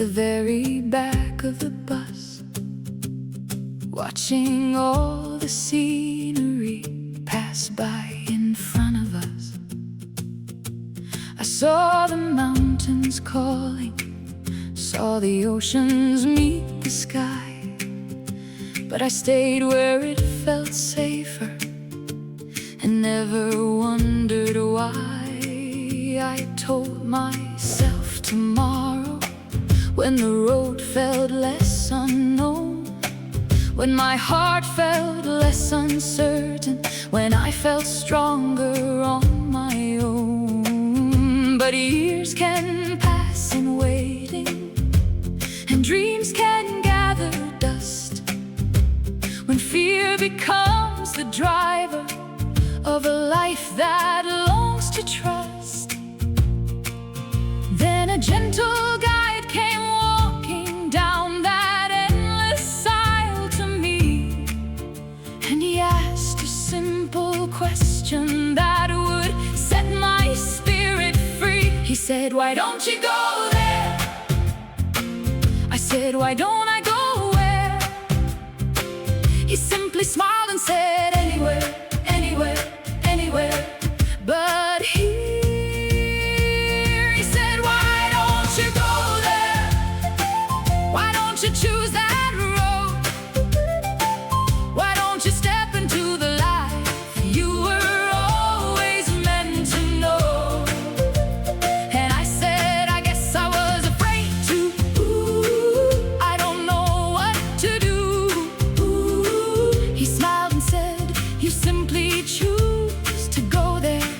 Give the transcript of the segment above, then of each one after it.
the very back of the bus, watching all the scenery pass by in front of us. I saw the mountains calling, saw the oceans meet the sky, but I stayed where it felt safer and never wondered why. I told myself tomorrow, when the road felt less unknown, when my heart felt less uncertain, when I felt stronger on my own. But years can pass in waiting, and dreams can gather dust, when fear becomes the driver of a life that longs to trust. Then a gentle guide came walking down that endless aisle to me, and he asked a simple question that would set my spirit free. He said, "Why don't you go there?" I said, "Why don't I go where?" He simply smiled and said, "Anywhere, anywhere, anywhere but here." He said, "Why don't you go there? Why don't you choose that road? Why don't you step into the life you were always meant to know?" And I said, "I guess I was afraid to. I don't know what to do." He smiled and said, "You simply choose to go there,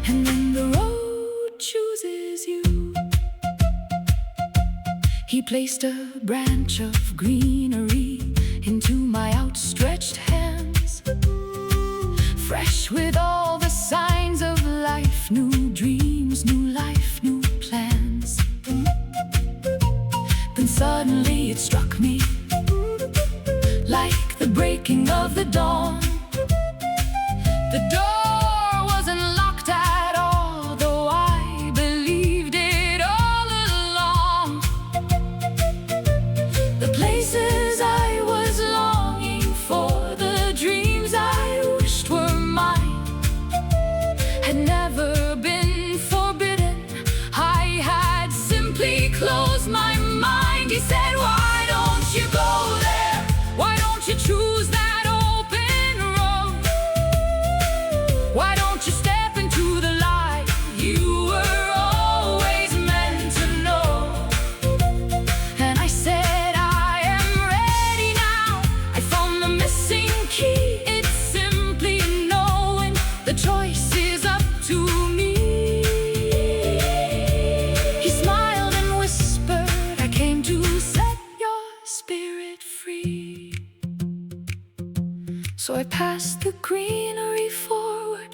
and then the road chooses you." He placed a branch of greenery into my outstretched hands, fresh with all the signs of life, new dreams, new life, new plans. Then suddenly it struck me, like the breaking of the dawn. The door wasn't locked at all, though I believed it all along. The places I was longing for, the dreams I wished were mine, had never been forbidden. I had simply closed my mind. He said, "Why don't you go there? Why don't you choose that open road? Why don't you step into the light you were always meant to know?" And I said, "I am ready now. I found the missing key. It's simply knowing the choice is up to me." He smiled and whispered, "I came to set your spirit free." So I passed the greenery forward,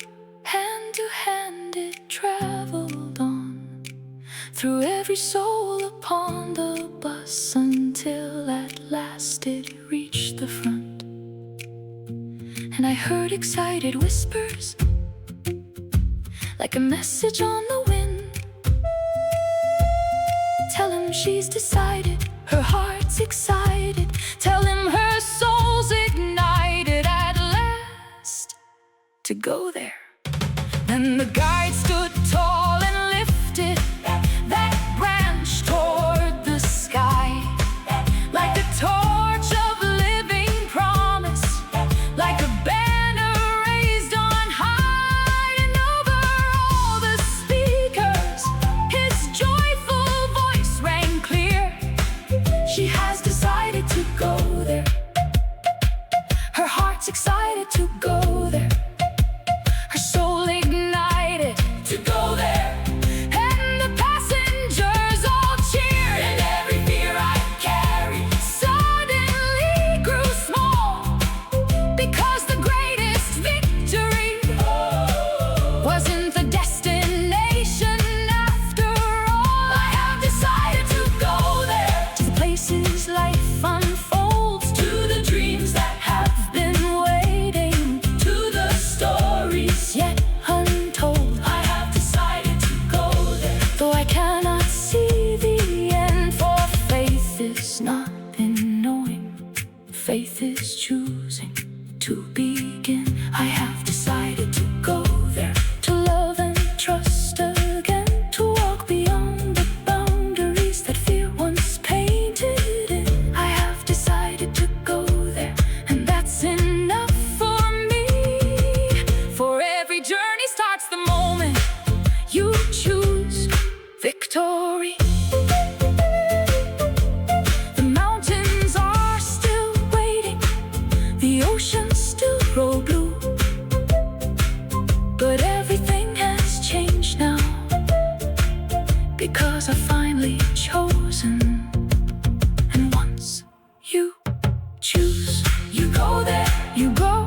hand to hand it traveled on, through every soul upon the bus, until at last it reached the front. And I heard excited whispers, like a message on the wind. Tell him she's decided, her heart's excited. Tell him her soul's ignited at last to go there. Then the guide stood tall and lifted that branch toward the sky, like a torch of living promise, like a banner raised on high. And over all the speakers, his joyful voice rang clear. She has decided to go there. Her heart's excited to go there. Her soul ignited finally chosen. And once you choose, you go there, you go